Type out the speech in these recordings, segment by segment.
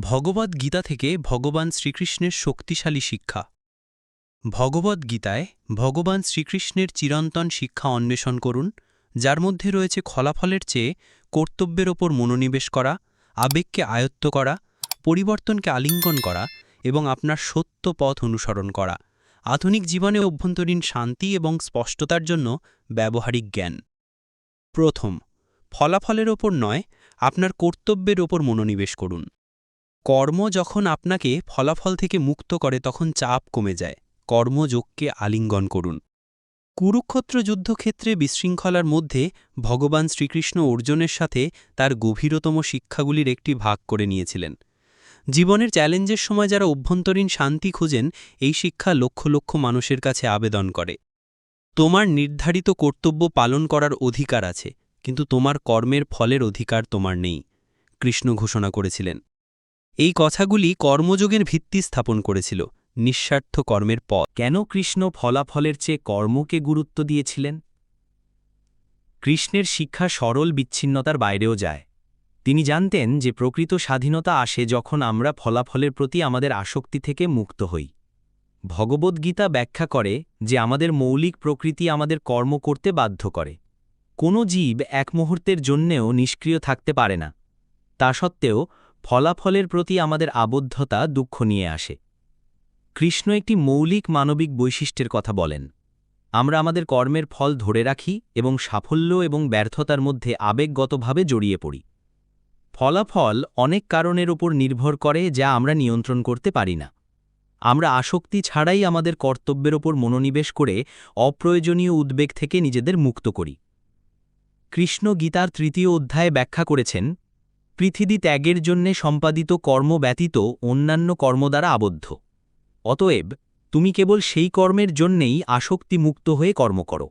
ভগবদ্গীতা থেকে ভগবান শ্রীকৃষ্ণের শক্তিশালী শিক্ষা। ভগবদ্গীতায় ভগবান শ্রীকৃষ্ণের চিরন্তন শিক্ষা অন্বেষণ করুন, যার মধ্যে রয়েছে ফলাফলের চেয়ে কর্তব্যের ওপর মনোনিবেশ করা, আবেগকে আয়ত্ত করা, পরিবর্তনকে আলিঙ্গন করা এবং আপনার সত্য পথ অনুসরণ করা, আধুনিক জীবনে অভ্যন্তরীণ শান্তি এবং স্পষ্টতার জন্য ব্যবহারিক জ্ঞান। প্রথম, ফলাফলের ওপর নয়, আপনার কর্তব্যের ওপর মনোনিবেশ করুন। কর্ম যখন আপনাকে ফলাফল থেকে মুক্ত করে তখন চাপ কমে যায়। কর্মযোগকে আলিঙ্গন করুন। কুরুক্ষেত্র যুদ্ধক্ষেত্রে বিশৃঙ্খলার মধ্যে ভগবান শ্রীকৃষ্ণ অর্জুনের সাথে তার গভীরতম শিক্ষাগুলির একটি ভাগ করে নিয়েছিলেন। জীবনের চ্যালেঞ্জের সময় যারা অভ্যন্তরীণ শান্তি খুঁজেন, এই শিক্ষা লক্ষ লক্ষ মানুষের কাছে আবেদন করে। তোমার নির্ধারিত কর্তব্য পালন করার অধিকার আছে, কিন্তু তোমার কর্মের ফলের অধিকার তোমার নেই, কৃষ্ণ ঘোষণা করেছিলেন। এই কথাগুলি কর্মযোগের ভিত্তি স্থাপন করেছিল, নিঃস্বার্থ কর্মের পথ। কেন কৃষ্ণ ফলাফলের চেয়ে কর্মকে গুরুত্ব দিয়েছিলেন? কৃষ্ণের শিক্ষা সরল বিচ্ছিন্নতার বাইরেও যায়। তিনি জানতেন যে প্রকৃত স্বাধীনতা আসে যখন আমরা ফলাফলের প্রতি আমাদের আসক্তি থেকে মুক্ত হই। ভগবদ্গীতা ব্যাখ্যা করে যে আমাদের মৌলিক প্রকৃতি আমাদের কর্ম করতে বাধ্য করে। কোনো জীব এক মুহূর্তের জন্যেও নিষ্ক্রিয় থাকতে পারে না। তা সত্ত্বেও ফলাফলের প্রতি আমাদের আবদ্ধতা দুঃখ নিয়ে আসে। কৃষ্ণ একটি মৌলিক মানবিক বৈশিষ্ট্যের কথা বলেন। আমরা আমাদের কর্মের ফল ধরে রাখি এবং সাফল্য এবং ব্যর্থতার মধ্যে আবেগগতভাবে জড়িয়ে পড়ি। ফলাফল অনেক কারণের উপর নির্ভর করে যা আমরা নিয়ন্ত্রণ করতে পারি না। আমরা আসক্তি ছাড়াই আমাদের কর্তব্যের ওপর মনোনিবেশ করে অপ্রয়োজনীয় উদ্বেগ থেকে নিজেদের মুক্ত করি। কৃষ্ণ গীতার ৩য় অধ্যায়ে ব্যাখ্যা করেছেন, পৃথিবী ত্যাগের জন্যে সম্পাদিত কর্ম ব্যতীত অন্যান্য কর্ম দ্বারা আবদ্ধ। অতএব তুমি কেবল সেই কর্মের জন্যেই আসক্তিমুক্ত হয়ে কর্ম করো।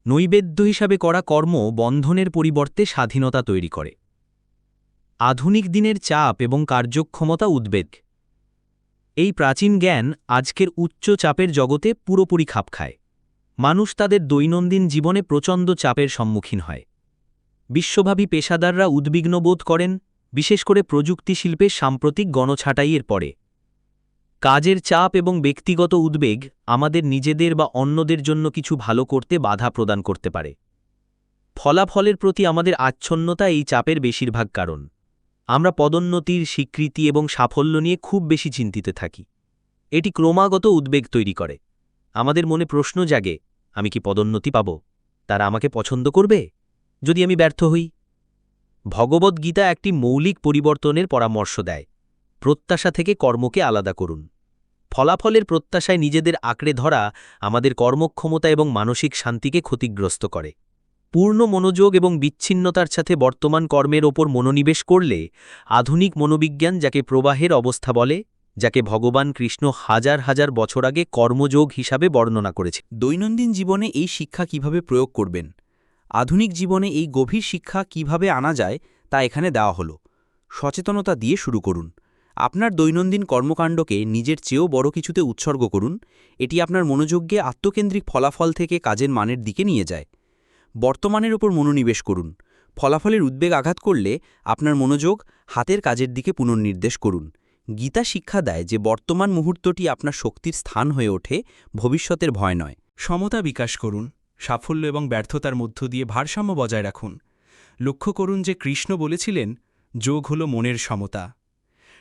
নৈবেদ্য হিসাবে করা কর্ম বন্ধনের পরিবর্তে স্বাধীনতা তৈরি করে। আধুনিক দিনের চাপ এবং কার্যক্ষমতা উদ্বেগ। এই প্রাচীন জ্ঞান আজকের উচ্চ চাপের জগতে পুরোপুরি খাপ খায়। মানুষ তাদের দৈনন্দিন জীবনে প্রচণ্ড চাপের সম্মুখীন হয়। বিশ্বব্যাপী পেশাদাররা উদ্বিগ্ন বোধ করেন, বিশেষ করে প্রযুক্তি শিল্পের সাম্প্রতিক গণছাঁটাইয়ের পরে। কাজের চাপ এবং ব্যক্তিগত উদ্বেগ আমাদের নিজেদের বা অন্যদের জন্য কিছু ভালো করতে বাধা প্রদান করতে পারে। ফলাফলের প্রতি আমাদের আচ্ছন্নতা এই চাপের বেশিরভাগ কারণ। আমরা পদোন্নতির, স্বীকৃতি এবং সাফল্য নিয়ে খুব বেশি চিন্তিত থাকি। এটি ক্রমাগত উদ্বেগ তৈরি করে। আমাদের মনে প্রশ্ন জাগে, আমি কি পদোন্নতি পাব? তারা আমাকে পছন্দ করবে যদি আমি ব্যর্থ হই? ভগবদ্গীতা একটি মৌলিক পরিবর্তনের পরামর্শ দেয়। প্রত্যাশা থেকে কর্মকে আলাদা করুন। ফলাফলের প্রত্যাশায় নিজেদের আঁকড়ে ধরা আমাদের কর্মক্ষমতা এবং মানসিক শান্তিকে ক্ষতিগ্রস্ত করে। পূর্ণ মনোযোগ এবং বিচ্ছিন্নতার সাথে বর্তমান কর্মের ওপর মনোনিবেশ করলে আধুনিক মনোবিজ্ঞান, যাকে প্রবাহের অবস্থা বলে, যাকে ভগবান কৃষ্ণ হাজার হাজার বছর আগে কর্মযোগ হিসাবে বর্ণনা করেছে। দৈনন্দিন জীবনে এই শিক্ষা কিভাবে প্রয়োগ করবেন, আধুনিক জীবনে এই গভীর শিক্ষা কিভাবে আনা যায় তা এখানে দেওয়া হলো। সচেতনতা দিয়ে শুরু করুন। আপনার দৈনন্দিন কর্মকাণ্ডকে নিজের চেয়েও বড় কিছুতে উৎসর্গ করুন। এটি আপনার মনোযোগকে আত্মকেন্দ্রিক ফলাফল থেকে কাজের মানের দিকে নিয়ে যায়। বর্তমানের ওপর মনোনিবেশ করুন। ফলাফলের উদ্বেগ আঘাত করলে আপনার মনোযোগ হাতের কাজের দিকে পুনর্নির্দেশ করুন। গীতা শিক্ষা দেয় যে বর্তমান মুহূর্তটি আপনার শক্তির স্থান হয়ে ওঠে, ভবিষ্যতের ভয় নয়। সমতা বিকাশ করুন। সাফল্য এবং ব্যর্থতার মধ্য দিয়ে ভারসাম্য বজায় রাখুন। লক্ষ্য করুন যে কৃষ্ণ বলেছিলেন, যোগ হল মনের সমতা।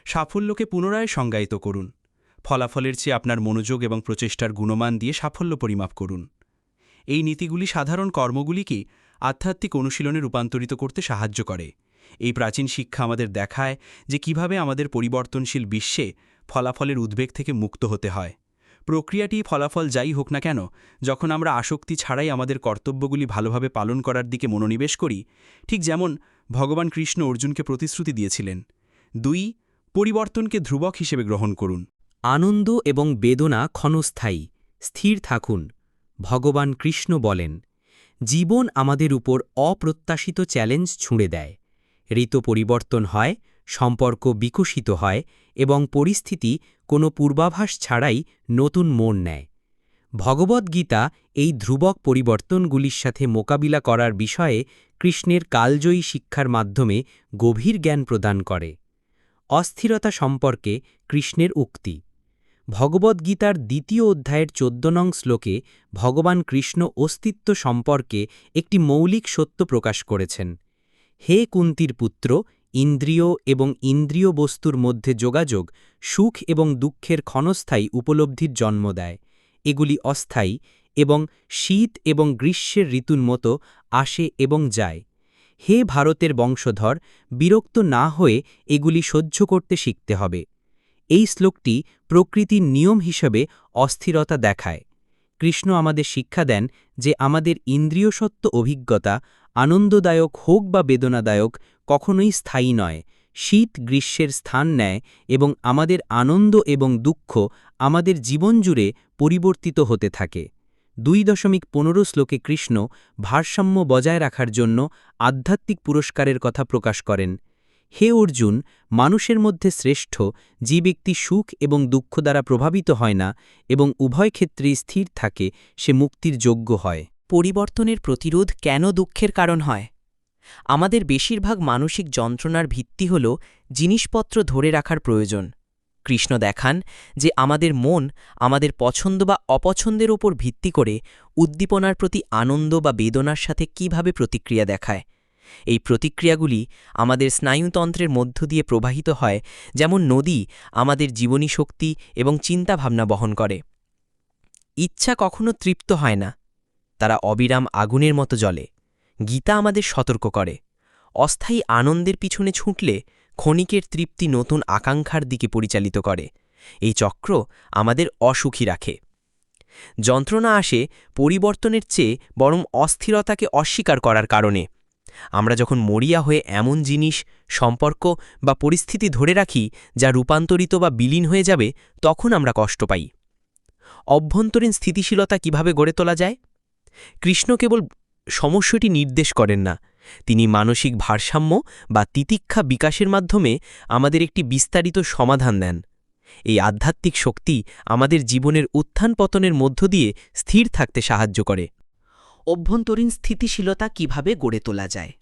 সাফল্যকে পুনরায় সংজ্ঞায়িত করুন। ফলাফলের চেয়ে আপনার মনোযোগ এবং প্রচেষ্টার গুণমান দিয়ে সাফল্য পরিমাপ করুন। এই নীতিগুলি সাধারণ কর্মগুলিকে আধ্যাত্মিক অনুশীলনে রূপান্তরিত করতে সাহায্য করে। এই প্রাচীন শিক্ষা আমাদের দেখায় যে কিভাবে আমাদের পরিবর্তনশীল বিশ্বে ফলাফলের উদ্বেগ থেকে মুক্ত হতে হয়। প্রক্রিয়াটি ফলাফল যাই হোক না কেন, যখন আমরা আসক্তি ছাড়াই আমাদের কর্তব্যগুলি ভালোভাবে পালন করার দিকে মনোনিবেশ করি, ঠিক যেমন ভগবান কৃষ্ণ অর্জুনকে প্রতিশ্রুতি দিয়েছিলেন। ২. পরিবর্তনকে ধ্রুবক হিসেবে গ্রহণ করুন। আনন্দ এবং বেদনা ক্ষণস্থায়ী, স্থির থাকুন। ভগবান কৃষ্ণ বলেন, জীবন আমাদের উপর অপ্রত্যাশিত চ্যালেঞ্জ ছুঁড়ে দেয়। ঋতু পরিবর্তন হয়, সম্পর্ক বিকশিত হয় এবং পরিস্থিতি কোনো পূর্বাভাস ছাড়াই নতুন মোড় নেয়। ভগবদ্গীতা এই ধ্রুবক পরিবর্তনগুলির সাথে মোকাবিলা করার বিষয়ে কৃষ্ণের কালজয়ী শিক্ষার মাধ্যমে গভীর জ্ঞান প্রদান করে। অস্থিরতা সম্পর্কে কৃষ্ণের উক্তি। ভগবদ্গীতার ২য় অধ্যায়ের ১৪ নং শ্লোকে ভগবান কৃষ্ণ অস্তিত্ব সম্পর্কে একটি মৌলিক সত্য প্রকাশ করেছেন। হে কুন্তির পুত্র, ইন্দ্রিয় এবং ইন্দ্রিয় বস্তুর মধ্যে যোগাযোগ সুখ এবং দুঃখের ক্ষণস্থায়ী উপলব্ধির জন্ম দেয়। এগুলি অস্থায়ী এবং শীত এবং গ্রীষ্মের ঋতুর মতো আসে এবং যায়। হে ভারতের বংশধর, বিরক্ত না হয়ে এগুলি সহ্য করতে শিখতে হবে। এই শ্লোকটি প্রকৃতির নিয়ম হিসেবে অস্থিরতা দেখায়। কৃষ্ণ আমাদের শিক্ষা দেন যে আমাদের ইন্দ্রিয়সত্ত্ব অভিজ্ঞতা, আনন্দদায়ক হোক বা বেদনাদায়ক, কখনোই স্থায়ী নয়। শীত গ্রীষ্মের স্থান নেয় এবং আমাদের আনন্দ এবং দুঃখ আমাদের জীবন জুড়ে পরিবর্তিত হতে থাকে। ২.১৫ শ্লোকে কৃষ্ণ ভারসাম্য বজায় রাখার জন্য আধ্যাত্মিক পুরস্কারের কথা প্রকাশ করেন। হে অর্জুন, মানুষের মধ্যে শ্রেষ্ঠ যে ব্যক্তি সুখ এবং দুঃখ দ্বারা প্রভাবিত হয় না এবং উভয় ক্ষেত্রেই স্থির থাকে, সে মুক্তির যোগ্য হয়। পরিবর্তনের প্রতিরোধ কেন দুঃখের কারণ হয়? আমাদের বেশিরভাগ মানসিক যন্ত্রণার ভিত্তি হল জিনিসপত্র ধরে রাখার প্রয়োজন। কৃষ্ণ দেখান যে আমাদের মন আমাদের পছন্দ বা অপছন্দের ওপর ভিত্তি করে উদ্দীপনার প্রতি আনন্দ বা বেদনার সাথে কিভাবে প্রতিক্রিয়া দেখায়। এই প্রতিক্রিয়াগুলি আমাদের স্নায়ুতন্ত্রের মধ্য দিয়ে প্রবাহিত হয়, যেমন নদী আমাদের জীবনী শক্তি এবং চিন্তাভাবনা বহন করে। ইচ্ছা কখনো তৃপ্ত হয় না, তারা অবিরাম আগুনের মতো জ্বলে। গীতা আমাদের সতর্ক করে, অস্থায়ী আনন্দের পিছনে ছুটলে ক্ষণিকের তৃপ্তি নতুন আকাঙ্ক্ষার দিকে পরিচালিত করে। এই চক্র আমাদের অসুখী রাখে। যন্ত্রণা আসে পরিবর্তনের চেয়ে বরং অস্থিরতাকে অস্বীকার করার কারণে। আমরা যখন মরিয়া হয়ে এমন জিনিস, সম্পর্ক বা পরিস্থিতি ধরে রাখি যা রূপান্তরিত বা বিলীন হয়ে যাবে, তখন আমরা কষ্ট পাই। অভ্যন্তরীণ স্থিতিশীলতা কিভাবে গড়ে তোলা যায়? কৃষ্ণ কেবল সমস্যাটি নির্দেশ করেন না, তিনি মানসিক ভারসাম্য বা তিতিক্ষা বিকাশের মাধ্যমে আমাদের একটি বিস্তারিত সমাধান দেন। এই আধ্যাত্মিক শক্তি আমাদের জীবনের উত্থান পতনের মধ্য দিয়ে স্থির থাকতে সাহায্য করে। অভ্যন্তরীণ স্থিতিশীলতা কিভাবে গড়ে তোলা যায়?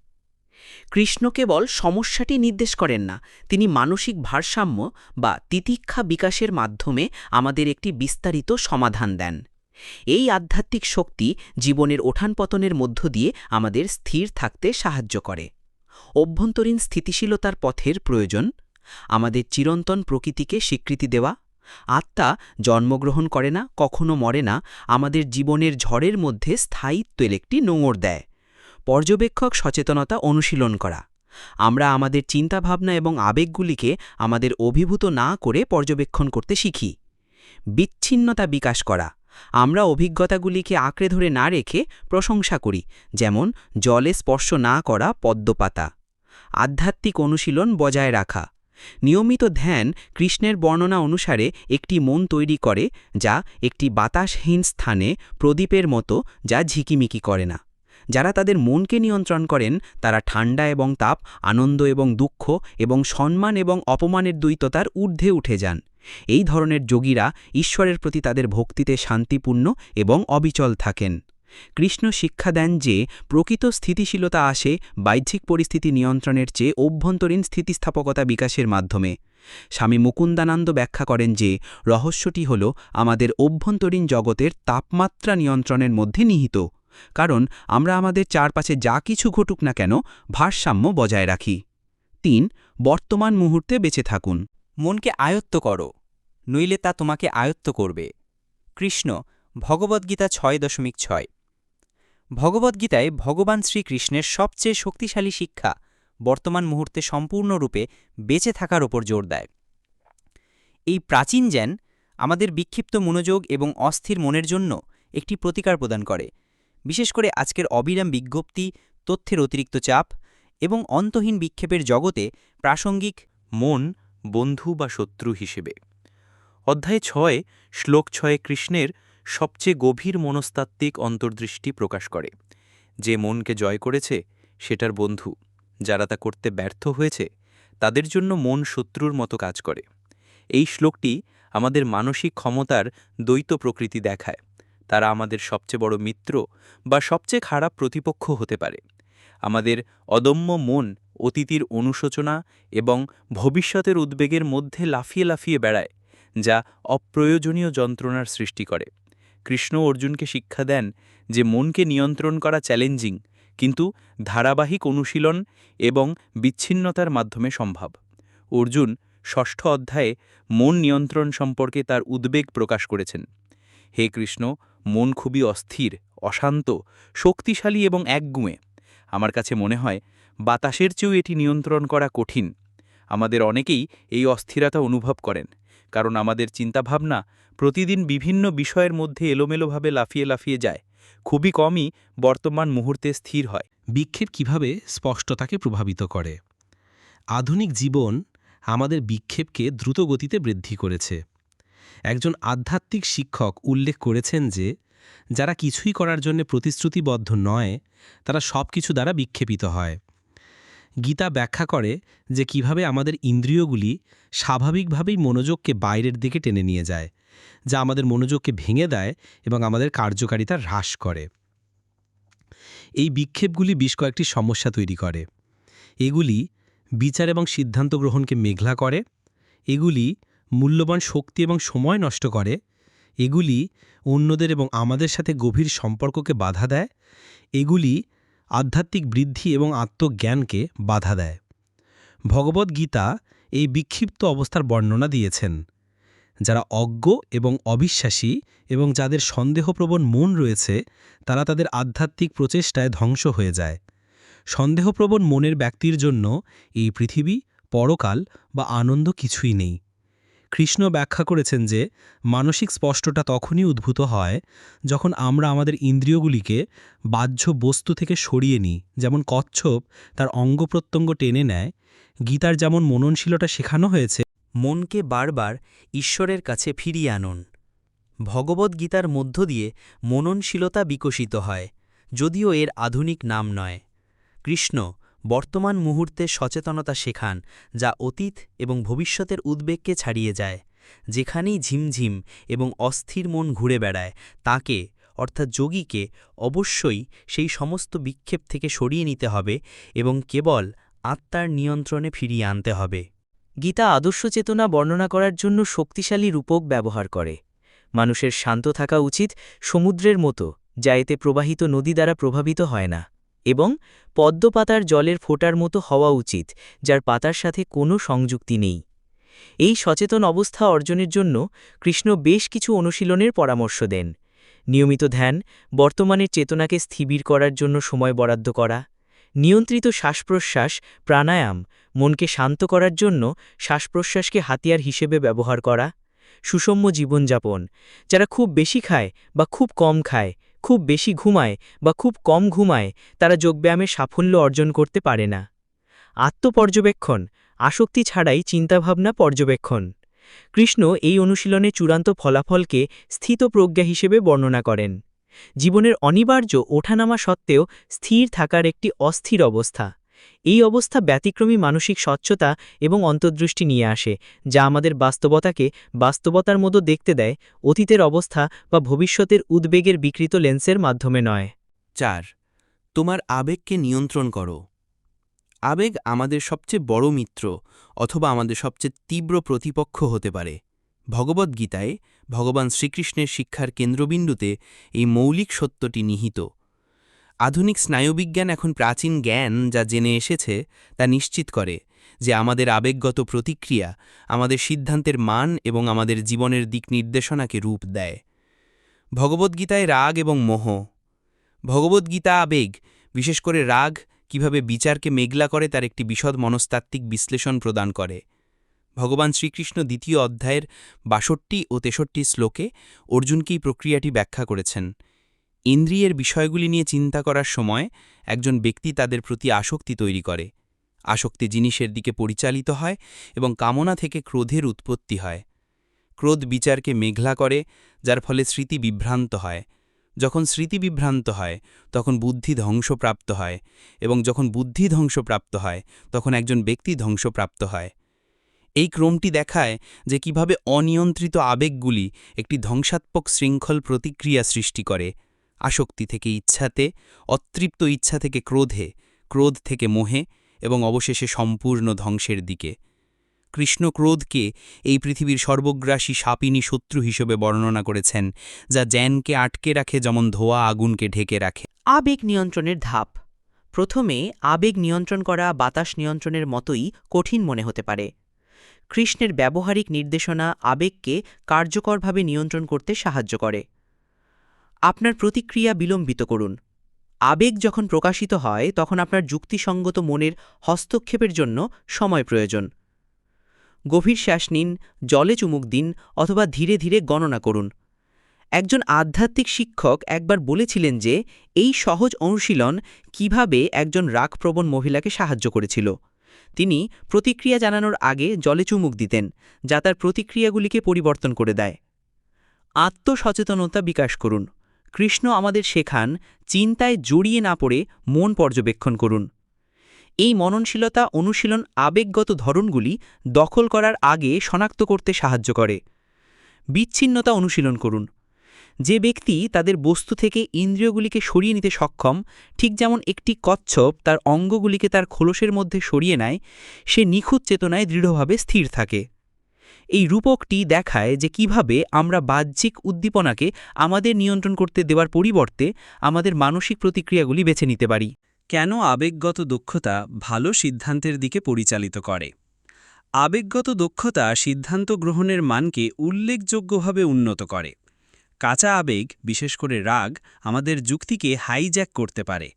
কৃষ্ণ কেবল সমস্যাটি নির্দেশ করেন না, তিনি মানসিক ভারসাম্য বা তিতিক্ষা বিকাশের মাধ্যমে আমাদের একটি বিস্তারিত সমাধান দেন। এই আধ্যাত্মিক শক্তি জীবনের ওঠান পতনের মধ্য দিয়ে আমাদের স্থির থাকতে সাহায্য করে। অভ্যন্তরীণ স্থিতিশীলতার পথের প্রয়োজন আমাদের চিরন্তন প্রকৃতিকে স্বীকৃতি দেওয়া। আত্মা জন্মগ্রহণ করে না, কখনো মরে না, আমাদের জীবনের ঝড়ের মধ্যে স্থায়িত্বের একটি নোঙর দেয়। পর্যবেক্ষক সচেতনতা অনুশীলন করা, আমরা আমাদের চিন্তাভাবনা এবং আবেগগুলিকে আমাদের অভিভূত না করে পর্যবেক্ষণ করতে শিখি। বিচ্ছিন্নতা বিকাশ করা, আমরা অভিজ্ঞতাগুলিকে আঁকড়ে ধরে না রেখে প্রশংসা করি, যেমন জলে স্পর্শ না করা পদ্মপাতা। আধ্যাত্মিক অনুশীলন বজায় রাখা, নিয়মিত ধ্যান কৃষ্ণের বর্ণনা অনুসারে একটি মন তৈরি করে যা একটি বাতাসহীন স্থানে প্রদীপের মতো, যা ঝিকিমিকি করে না। যারা তাদের মনকে নিয়ন্ত্রণ করেন তারা ঠান্ডা এবং তাপ, আনন্দ এবং দুঃখ এবং সম্মান এবং অপমানের দ্বৈততার ঊর্ধ্বে উঠে যান। এই ধরনের যোগীরা ঈশ্বরের প্রতি তাদের ভক্তিতে শান্তিপূর্ণ এবং অবিচল থাকেন। কৃষ্ণ শিক্ষা দেন যে প্রকৃত স্থিতিশীলতা আসে বাহ্যিক পরিস্থিতি নিয়ন্ত্রণের চেয়ে অভ্যন্তরীণ স্থিতিস্থাপকতা বিকাশের মাধ্যমে। স্বামী মুকুন্দানন্দ ব্যাখ্যা করেন যে রহস্যটি হল আমাদের অভ্যন্তরীণ জগতের তাপমাত্রা নিয়ন্ত্রণের মধ্যে নিহিত, কারণ আমরা আমাদের চারপাশে যা কিছু ঘটুক না কেন ভারসাম্য বজায় রাখি। ৩. বর্তমান মুহূর্তে বেঁচে থাকুন। মনকে আয়ত্ত করো, নইলে তা তোমাকে আয়ত্ত করবে। কৃষ্ণ, ভগবদ্গীতা ৬.৬। ভগবদ্গীতায় ভগবান শ্রীকৃষ্ণের সবচেয়ে শক্তিশালী শিক্ষা বর্তমান মুহূর্তে সম্পূর্ণরূপে বেঁচে থাকার ওপর জোর দেয়। এই প্রাচীন জ্ঞান আমাদের বিক্ষিপ্ত মনোযোগ এবং অস্থির মনের জন্য একটি প্রতিকার প্রদান করে, বিশেষ করে আজকের অবিরাম বিজ্ঞপ্তি, তথ্যের অতিরিক্ত চাপ এবং অন্তহীন বিক্ষেপের জগতে প্রাসঙ্গিক মন বন্ধু বা শত্রু হিসেবে। অধ্যায় ৬ শ্লোক ৬ কৃষ্ণের সবচেয়ে গভীর মনস্তাত্ত্বিক অন্তর্দৃষ্টি প্রকাশ করে। যে মনকে জয় করেছে সেটার বন্ধু, যারা তা করতে ব্যর্থ হয়েছে তাদের জন্য মন শত্রুর মতো কাজ করে। এই শ্লোকটি আমাদের মানসিক ক্ষমতার দ্বৈত প্রকৃতি দেখায়। তারা আমাদের সবচেয়ে বড় মিত্র বা সবচেয়ে খারাপ প্রতিপক্ষ হতে পারে। আমাদের অদম্য মন অতীতের অনুশোচনা এবং ভবিষ্যতের উদ্বেগের মধ্যে লাফিয়ে লাফিয়ে বেড়ায়, যা অপ্রয়োজনীয় যন্ত্রণার সৃষ্টি করে। কৃষ্ণ অর্জুনকে শিক্ষা দেন যে মনকে নিয়ন্ত্রণ করা চ্যালেঞ্জিং, কিন্তু ধারাবাহিক অনুশীলন এবং বিচ্ছিন্নতার মাধ্যমে সম্ভব। অর্জুন ৬ষ্ঠ অধ্যায়ে মন নিয়ন্ত্রণ সম্পর্কে তার উদ্বেগ প্রকাশ করেছেন। হে কৃষ্ণ, মন খুবই অস্থির, অশান্ত, শক্তিশালী এবং একগুঁয়ে। আমার কাছে মনে হয় বাতাসের চেয়েও এটি নিয়ন্ত্রণ করা কঠিন। আমাদের অনেকেই এই অস্থিরতা অনুভব করেন, কারণ আমাদের চিন্তাভাবনা প্রতিদিন বিভিন্ন বিষয়ের মধ্যে এলোমেলোভাবে লাফিয়ে লাফিয়ে যায়। খুবই কমই বর্তমান মুহূর্তে স্থির হয়। বিক্ষেপ কিভাবে স্পষ্টতাকে প্রভাবিত করে? আধুনিক জীবন আমাদের বিক্ষেপকে দ্রুত গতিতে বৃদ্ধি করেছে। একজন আধ্যাত্মিক শিক্ষক উল্লেখ করেছেন যে যারা কিছুই করার জন্য প্রতিশ্রুতিবদ্ধ নয়, তারা সব কিছু দ্বারা বিক্ষেপিত হয়। গীতা ব্যাখ্যা করে যে কিভাবে আমাদের ইন্দ্রিয়গুলি স্বাভাবিকভাবেই মনোযোগকে বাইরের দিকে টেনে নিয়ে যায়, যা আমাদের মনোযোগকে ভেঙে দেয় এবং আমাদের কার্যকারিতা হ্রাস করে। এই বিক্ষেপগুলি বেশ কয়েকটি সমস্যা তৈরি করে। এগুলি বিচার এবং সিদ্ধান্ত গ্রহণকে মেঘলা করে, এগুলি মূল্যবান শক্তি এবং সময় নষ্ট করে, এগুলি অন্যদের এবং আমাদের সাথে গভীর সম্পর্ককে বাধা দেয়, এগুলি আধ্যাত্মিক বৃদ্ধি এবং আত্মজ্ঞানকে বাধা দেয়। ভগবদ্গীতা এই বিক্ষিপ্ত অবস্থার বর্ণনা দিয়েছেন। যারা অজ্ঞ এবং অবিশ্বাসী এবং যাদের সন্দেহপ্রবণ মন রয়েছে, তারা তাদের আধ্যাত্মিক প্রচেষ্টায় ধ্বংস হয়ে যায়। সন্দেহপ্রবণ মনের ব্যক্তির জন্য এই পৃথিবী, পরকাল বা আনন্দ কিছুই নেই। কৃষ্ণ ব্যাখ্যা করেছেন যে মানসিক স্পষ্টতা তখনই উদ্ভূত হয় যখন আমরা আমাদের ইন্দ্রিয়গুলিকে বাহ্য বস্তু থেকে সরিয়ে নিই, যেমন কচ্ছপ তার অঙ্গপ্রত্যঙ্গ টেনে নেয়। গীতার যেমন মননশীলতা শেখানো হয়েছে, মনকে বারবার ঈশ্বরের কাছে ফিরিয়ে আনুন। ভগবদ্গীতার মধ্য দিয়ে মননশীলতা বিকশিত হয়, যদিও এর আধুনিক নাম নয়। কৃষ্ণ বর্তমান মুহূর্তে সচেতনতা শেখান, যা অতীত এবং ভবিষ্যতের উদ্বেগকে ছাড়িয়ে যায়। যেখানেই ঝিমঝিম এবং অস্থির মন ঘুরে বেড়ায়, তাকে অর্থাৎ যোগীকে অবশ্যই সেই সমস্ত বিক্ষেপ থেকে সরিয়ে নিতে হবে এবং কেবল আত্মার নিয়ন্ত্রণে ফিরিয়ে আনতে হবে। গীতা আদর্শ চেতনা বর্ণনা করার জন্য শক্তিশালী রূপক ব্যবহার করে। মানুষের শান্ত থাকা উচিত সমুদ্রের মতো, যা এতে প্রবাহিত নদী দ্বারা প্রভাবিত হয় না, এবং পদ্মপাতার জলের ফোঁটার মতো হওয়া উচিত, যার পাতার সাথে কোনো সংযুক্তি নেই। এই সচেতন অবস্থা অর্জনের জন্য কৃষ্ণ বেশ কিছু অনুশীলনের পরামর্শ দেন। নিয়মিত ধ্যান, বর্তমানের চেতনাকে স্থির করার জন্য সময় বরাদ্দ করা, নিয়ন্ত্রিত শ্বাসপ্রশ্বাস, প্রাণায়াম, মনকে শান্ত করার জন্য শ্বাসপ্রশ্বাসকে হাতিয়ার হিসেবে ব্যবহার করা, সুষম জীবনযাপন, যারা খুব বেশি খায় বা খুব কম খায়, খুব বেশি ঘুমায় বা খুব কম ঘুমায়, তারা যোগব্যায়ামের সাফল্য অর্জন করতে পারে না। আত্মপর্যবেক্ষণ, আসক্তি ছাড়াই চিন্তাভাবনা পর্যবেক্ষণ। কৃষ্ণ এই অনুশীলনে চূড়ান্ত ফলাফলকে স্থিতপ্রজ্ঞা হিসেবে বর্ণনা করেন। জীবনের অনিবার্য ওঠানামা সত্ত্বেও স্থির থাকার একটি অস্থির অবস্থা। এই অবস্থা ব্যতিক্রমী মানসিক স্বচ্ছতা এবং অন্তর্দৃষ্টি নিয়ে আসে, যা আমাদের বাস্তবতাকে বাস্তবতার মতো দেখতে দেয়, অতীতের অবস্থা বা ভবিষ্যতের উদ্বেগের বিকৃত লেন্সের মাধ্যমে নয়। ৪. তোমার আবেগকে নিয়ন্ত্রণ করো। আবেগ আমাদের সবচেয়ে বড় মিত্র অথবা আমাদের সবচেয়ে তীব্র প্রতিপক্ষ হতে পারে। ভগবদ্গীতায় ভগবান শ্রীকৃষ্ণের শিক্ষার কেন্দ্রবিন্দুতে এই মৌলিক সত্যটি নিহিত। আধুনিক স্নায়ুবিজ্ঞান এখন প্রাচীন জ্ঞান যা জেনে এসেছে তা নিশ্চিত করে যে আমাদের আবেগগত প্রতিক্রিয়া আমাদের সিদ্ধান্তের মান এবং আমাদের জীবনের দিক নির্দেশনাকে রূপ দেয়। ভগবদ্গীতায় রাগ এবং মোহ। ভগবদ্গীতা আবেগ, বিশেষ করে রাগ, কিভাবে বিচারকে মেঘলা করে তার একটি বিশদ মনস্তাত্ত্বিক বিশ্লেষণ প্রদান করে। ভগবান শ্রীকৃষ্ণ ২য় অধ্যায়ের ৬২ ও ৬৩ শ্লোকে অর্জুনকেই প্রক্রিয়াটি ব্যাখ্যা করেছেন। ইন্দ্রিয়ের বিষয়গুলি নিয়ে চিন্তা করার সময় একজন ব্যক্তি তাদের প্রতি আসক্তি তৈরি করে। আসক্তি জিনিসের দিকে পরিচালিত হয় এবং কামনা থেকে ক্রোধের উৎপত্তি হয়। ক্রোধ বিচারকে মেঘলা করে, যার ফলে স্মৃতি বিভ্রান্ত হয়। যখন স্মৃতি বিভ্রান্ত হয় তখন বুদ্ধি ধ্বংসপ্রাপ্ত হয়, এবং যখন বুদ্ধি ধ্বংসপ্রাপ্ত হয় তখন একজন ব্যক্তি ধ্বংসপ্রাপ্ত হয়। এই ক্রমটি দেখায় যে কিভাবে অনিয়ন্ত্রিত আবেগগুলি একটি ধ্বংসাত্মক শৃঙ্খল প্রতিক্রিয়া সৃষ্টি করে। আসক্তি থেকে ইচ্ছাতে, অতৃপ্ত ইচ্ছা থেকে ক্রোধে, ক্রোধ থেকে মোহে এবং অবশেষে সম্পূর্ণ ধ্বংসের দিকে। কৃষ্ণ ক্রোধকে এই পৃথিবীর সর্বগ্রাসী শাপিনী শত্রু হিসেবে বর্ণনা করেছেন, যা জ্ঞানকে আটকে রাখে যেমন ধোঁয়া আগুনকে ঢেকে রাখে। আবেগ নিয়ন্ত্রণের ধাপ। প্রথমে আবেগ নিয়ন্ত্রণ করা বাতাস নিয়ন্ত্রণের মতোই কঠিন মনে হতে পারে। কৃষ্ণের ব্যবহারিক নির্দেশনা আবেগকে কার্যকরভাবে নিয়ন্ত্রণ করতে সাহায্য করে। আপনার প্রতিক্রিয়া বিলম্বিত করুন। আবেগ যখন প্রকাশিত হয় তখন আপনার যুক্তিসঙ্গত মনের হস্তক্ষেপের জন্য সময় প্রয়োজন। গভীর শ্বাস নিন, জলে চুমুক দিন অথবা ধীরে ধীরে গণনা করুন। একজন আধ্যাত্মিক শিক্ষক একবার বলেছিলেন যে এই সহজ অনুশীলন কিভাবে একজন রাগপ্রবণ মহিলাকে সাহায্য করেছিল। তিনি প্রতিক্রিয়া জানানোর আগে জলে চুমুক দিতেন, যা তার প্রতিক্রিয়াগুলিকে পরিবর্তন করে দেয়। আত্মসচেতনতা বিকাশ করুন। কৃষ্ণ আমাদের শেখান, চিন্তায় জড়িয়ে না পড়ে মন পর্যবেক্ষণ করুন। এই মননশীলতা অনুশীলন আবেগগত ধরনগুলি দখল করার আগে শনাক্ত করতে সাহায্য করে। বিচ্ছিন্নতা অনুশীলন করুন। যে ব্যক্তি তাদের বস্তু থেকে ইন্দ্রিয়গুলিকে সরিয়ে নিতে সক্ষম, ঠিক যেমন একটি কচ্ছপ তার অঙ্গগুলিকে তার খোলসের মধ্যে সরিয়ে নেয়, সে নিখুঁত চেতনায় দৃঢ়ভাবে স্থির থাকে। এই রূপকটি দেখায় যে কিভাবে আমরা বাহ্যিক উদ্দীপনাকে আমাদের নিয়ন্ত্রণ করতে দেওয়ার পরিবর্তে আমাদের মানসিক প্রতিক্রিয়াগুলি বেছে নিতে পারি। কেন আবেগগত দক্ষতা ভালো সিদ্ধান্তের দিকে পরিচালিত করে? আবেগগত দক্ষতা সিদ্ধান্ত গ্রহণের মানকে উল্লেখযোগ্যভাবে উন্নত করে। কাঁচা আবেগ, বিশেষ করে রাগ, আমাদের যুক্তিকে হাইজ্যাক করতে পারে।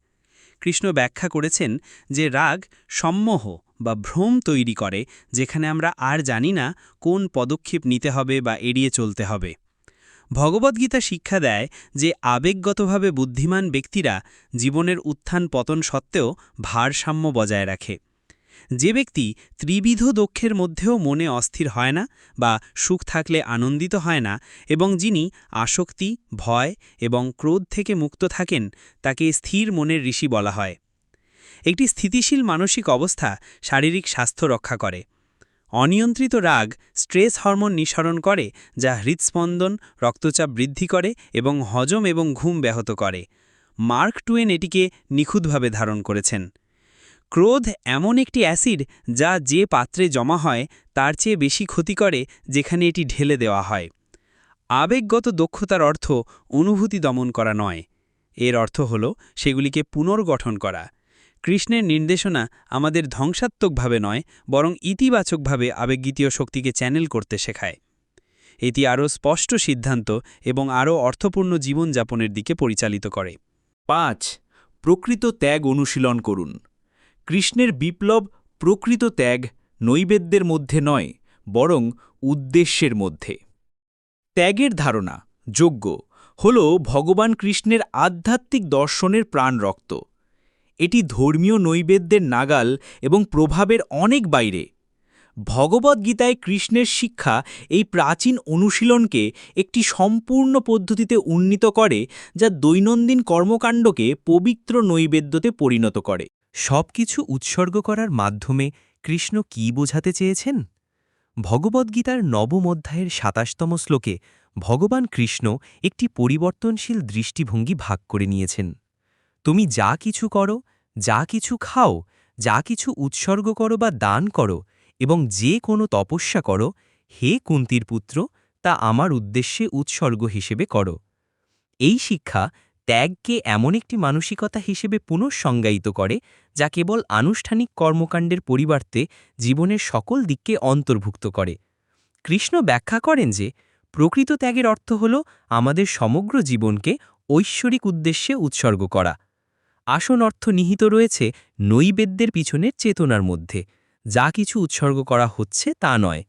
কৃষ্ণ ব্যাখ্যা করেছেন যে রাগ সম্মোহ বা ভ্রম তৈরি করে, যেখানে আমরা আর জানি না কোন পদক্ষেপ নিতে হবে বা এড়িয়ে চলতে হবে। ভগবদ্গীতা শিক্ষা দেয় যে আবেগগতভাবে বুদ্ধিমান ব্যক্তিরা জীবনের উত্থান পতন সত্ত্বেও ভারসাম্য বজায় রাখে। যে ব্যক্তি ত্রিবিধ দুঃখের মধ্যেও মনে অস্থির হয় না বা সুখ থাকলে আনন্দিত হয় না এবং যিনি আসক্তি, ভয় এবং ক্রোধ থেকে মুক্ত থাকেন, তাকে স্থির মনের ঋষি বলা হয়। একটি স্থিতিশীল মানসিক অবস্থা শারীরিক স্বাস্থ্য রক্ষা করে। অনিয়ন্ত্রিত রাগ স্ট্রেস হরমোন নিঃসরণ করে, যা হৃদস্পন্দন, রক্তচাপ বৃদ্ধি করে এবং হজম এবং ঘুম ব্যাহত করে। মার্ক টুয়েন এটিকে নিখুঁতভাবে ধারণ করেছেন। ক্রোধ এমন একটি অ্যাসিড যা যে পাত্রে জমা হয় তার চেয়ে বেশি ক্ষতি করে যেখানে এটি ঢেলে দেওয়া হয়। আবেগগত দক্ষতার অর্থ অনুভূতি দমন করা নয়, এর অর্থ হল সেগুলিকে পুনর্গঠন করা। কৃষ্ণের নির্দেশনা আমাদের ধ্বংসাত্মকভাবে নয়, বরং ইতিবাচকভাবে আবেগগীতীয় শক্তিকে চ্যানেল করতে শেখায়। এটি আরও স্পষ্ট সিদ্ধান্ত এবং আরও অর্থপূর্ণ জীবনযাপনের দিকে পরিচালিত করে। 5. প্রকৃত ত্যাগ অনুশীলন করুন। কৃষ্ণের বিপ্লব প্রকৃত ত্যাগ নৈবেদ্যের মধ্যে নয়, বরং উদ্দেশ্যের মধ্যে। ত্যাগের ধারণা, যজ্ঞ, হল ভগবান কৃষ্ণের আধ্যাত্মিক দর্শনের প্রাণ রক্ত। এটি ধর্মীয় নৈবেদ্যের নাগাল এবং প্রভাবের অনেক বাইরে। ভগবদ্গীতায় কৃষ্ণের শিক্ষা এই প্রাচীন অনুশীলনকে একটি সম্পূর্ণ পদ্ধতিতে উন্নীত করে, যা দৈনন্দিন কর্মকাণ্ডকে পবিত্র নৈবেদ্যতে পরিণত করে। সবকিছু উৎসর্গ করার মাধ্যমে কৃষ্ণ কি বোঝাতে চেয়েছেন? ভগবদ্গীতার নবম অধ্যায়ের ২৭তম শ্লোকে ভগবান কৃষ্ণ একটি পরিবর্তনশীল দৃষ্টিভঙ্গি ভাগ করে নিয়েছেন। তুমি যা কিছু করো, যা কিছু খাও, যা কিছু উৎসর্গ করো বা দান করো এবং যে কোনো তপস্যা করো, হে কুন্তির পুত্র, তা আমার উদ্দেশ্যে উৎসর্গ হিসেবে করো। এই শিক্ষা ত্যাগকে এমন একটি মানসিকতা হিসেবে পুনঃসংজ্ঞায়িত করে যা কেবল আনুষ্ঠানিক কর্মকাণ্ডের পরিবর্তে জীবনের সকল দিককে অন্তর্ভুক্ত করে। কৃষ্ণ ব্যাখ্যা করেন যে প্রকৃত ত্যাগের অর্থ হল আমাদের সমগ্র জীবনকে ঐশ্বরিক উদ্দেশ্যে উৎসর্গ করা। আসল অর্থ নিহিত রয়েছে নৈবেদ্যের পিছনের চেতনার মধ্যে, যা কিছু উৎসর্গ করা হচ্ছে তা নয়।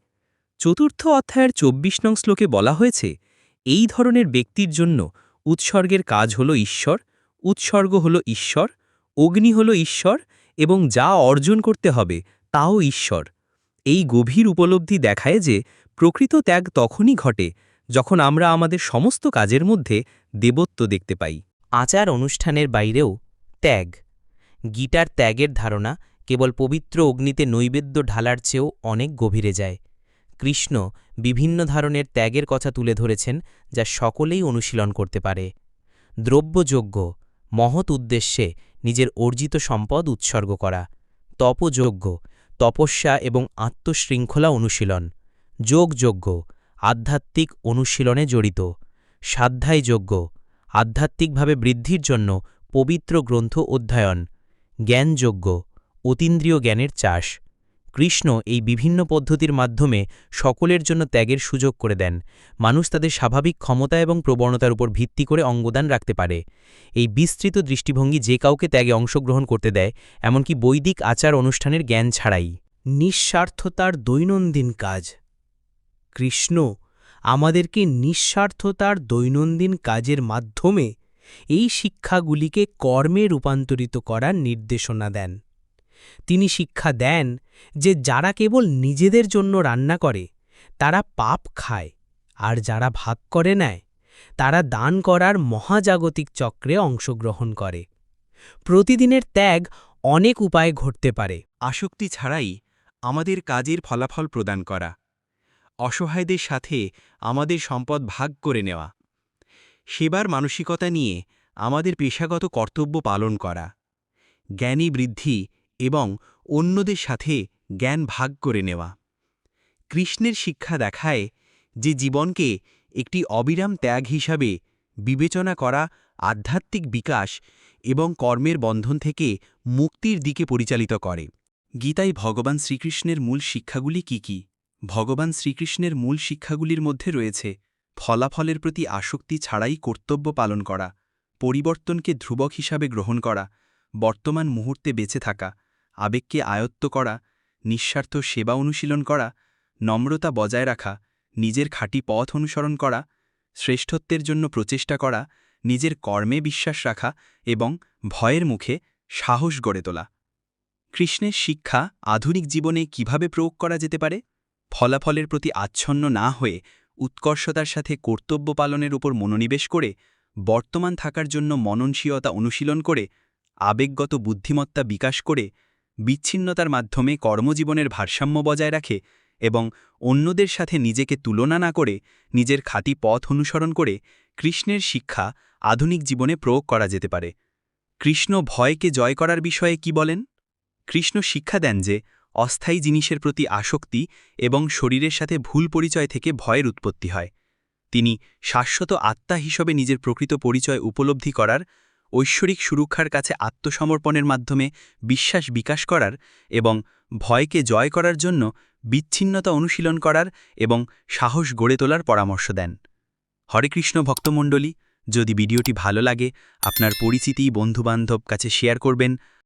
চতুর্থ অধ্যায়ের ২৪ নং শ্লোকে বলা হয়েছে, এই ধরনের ব্যক্তির জন্য উৎসর্গের কাজ হল ঈশ্বর, উৎসর্গ হল ঈশ্বর, অগ্নি হল ঈশ্বর এবং যা অর্জন করতে হবে তাও ঈশ্বর। এই গভীর উপলব্ধি দেখায় যে প্রকৃত ত্যাগ তখনই ঘটে যখন আমরা আমাদের সমস্ত কাজের মধ্যে দেবত্ব দেখতে পাই। আচার অনুষ্ঠানের বাইরেও ত্যাগ। গীতার ত্যাগের ধারণা কেবল পবিত্র অগ্নিতে নৈবেদ্য ঢালার চেয়েও অনেক গভীরে যায়। কৃষ্ণ বিভিন্ন ধরনের ত্যাগের কথা তুলে ধরেছেন, যা সকলেই অনুশীলন করতে পারে। দ্রব্যযজ্ঞ, মহৎ উদ্দেশ্যে নিজের অর্জিত সম্পদ উৎসর্গ করা। তপযজ্ঞ, তপস্যা এবং আত্মশৃঙ্খলা অনুশীলন। যোগযজ্ঞ, আধ্যাত্মিক অনুশীলনে জড়িত। স্বাধ্যায়যজ্ঞ, আধ্যাত্মিকভাবে বৃদ্ধির জন্য পবিত্র গ্রন্থ অধ্যয়ন। জ্ঞানযজ্ঞ, অতীন্দ্রিয় জ্ঞানের চাষ। কৃষ্ণ এই বিভিন্ন পদ্ধতির মাধ্যমে সকলের জন্য ত্যাগের সুযোগ করে দেন। মানুষ তাদের স্বাভাবিক ক্ষমতা এবং প্রবণতার উপর ভিত্তি করে অঙ্গদান রাখতে পারে। এই বিস্তৃত দৃষ্টিভঙ্গি যে কাউকে ত্যাগে অংশগ্রহণ করতে দেয়, এমনকি বৈদিক আচার অনুষ্ঠানের জ্ঞান ছাড়াই। নিঃস্বার্থতার দৈনন্দিন কাজ। কৃষ্ণ আমাদেরকে নিঃস্বার্থতার দৈনন্দিন কাজের মাধ্যমে এই শিক্ষাগুলিকে কর্মে রূপান্তরিত করার নির্দেশনা দেন। তিনি শিক্ষা দেন যে যারা কেবল নিজেদের জন্য রান্না করে তারা পাপ খায়, আর যারা ভাগ করে নেয় তারা দান করার মহাজাগতিক চক্রে অংশগ্রহণ করে। প্রতিদিনের ত্যাগ অনেক উপায়ে ঘটতে পারে। আসক্তি ছাড়াই আমাদের কাজের ফলাফল প্রদান করা, অসহায়দের সাথে আমাদের সম্পদ ভাগ করে নেওয়া, সেবার মানসিকতা নিয়ে আমাদের পেশাগত কর্তব্য পালন করা, জ্ঞানী বৃদ্ধি এবং অন্যদের সাথে জ্ঞান ভাগ করে নেওয়া। কৃষ্ণের শিক্ষা দেখায় যে জীবনকে একটি অবিরাম ত্যাগ হিসাবে বিবেচনা করা আধ্যাত্মিক বিকাশ এবং কর্মের বন্ধন থেকে মুক্তির দিকে পরিচালিত করে। গীতায় ভগবান শ্রীকৃষ্ণের মূল শিক্ষাগুলি কি কি? ভগবান শ্রীকৃষ্ণের মূল শিক্ষাগুলির মধ্যে রয়েছে ফলাফলের প্রতি আসক্তি ছাড়াই কর্তব্য পালন করা, পরিবর্তনকে ধ্রুবক হিসাবে গ্রহণ করা, বর্তমান মুহূর্তে বেঁচে থাকা, আবেগকে আয়ত্ত করা, নিঃস্বার্থ সেবা অনুশীলন করা, নম্রতা বজায় রাখা, নিজের খাঁটি পথ অনুসরণ করা, শ্রেষ্ঠত্বের জন্য প্রচেষ্টা করা, নিজের কর্মে বিশ্বাস রাখা এবং ভয়ের মুখে সাহস গড়ে তোলা। কৃষ্ণের শিক্ষা আধুনিক জীবনে কিভাবে প্রয়োগ করা যেতে পারে? ফলাফলের প্রতি আচ্ছন্ন না হয়ে উৎকর্ষতার সাথে কর্তব্য পালনের উপর মনোনিবেশ করে, বর্তমান থাকার জন্য মননশীলতা অনুশীলন করে, আবেগগত বুদ্ধিমত্তা বিকাশ করে, বিচ্ছিন্নতার মাধ্যমে কর্মজীবনের ভারসাম্য বজায় রাখে এবং অন্যদের সাথে নিজেকে তুলনা না করে নিজের খাঁটি পথ অনুসরণ করে কৃষ্ণের শিক্ষা আধুনিক জীবনে প্রয়োগ করা যেতে পারে। কৃষ্ণ ভয়কে জয় করার বিষয়ে কি বলেন? কৃষ্ণ শিক্ষা দেন যে অস্থায়ী জিনিসের প্রতি আসক্তি এবং শরীরের সাথে ভুল পরিচয় থেকে ভয়ের উৎপত্তি হয়। তিনি শাশ্বত আত্মা হিসেবে নিজের প্রকৃত পরিচয় উপলব্ধি করার, ঐশ্বরিক সুরক্ষার কাছে আত্মসমর্পণের মাধ্যমে বিশ্বাস বিকাশ করার এবং ভয়কে জয় করার জন্য বিচ্ছিন্নতা অনুশীলন করার এবং সাহস গড়ে তোলার পরামর্শ দেন। হরে কৃষ্ণ ভক্তমণ্ডলী, যদি ভিডিওটি ভালো লাগে আপনার পরিচিতি বন্ধুবান্ধব কাছে শেয়ার করবেন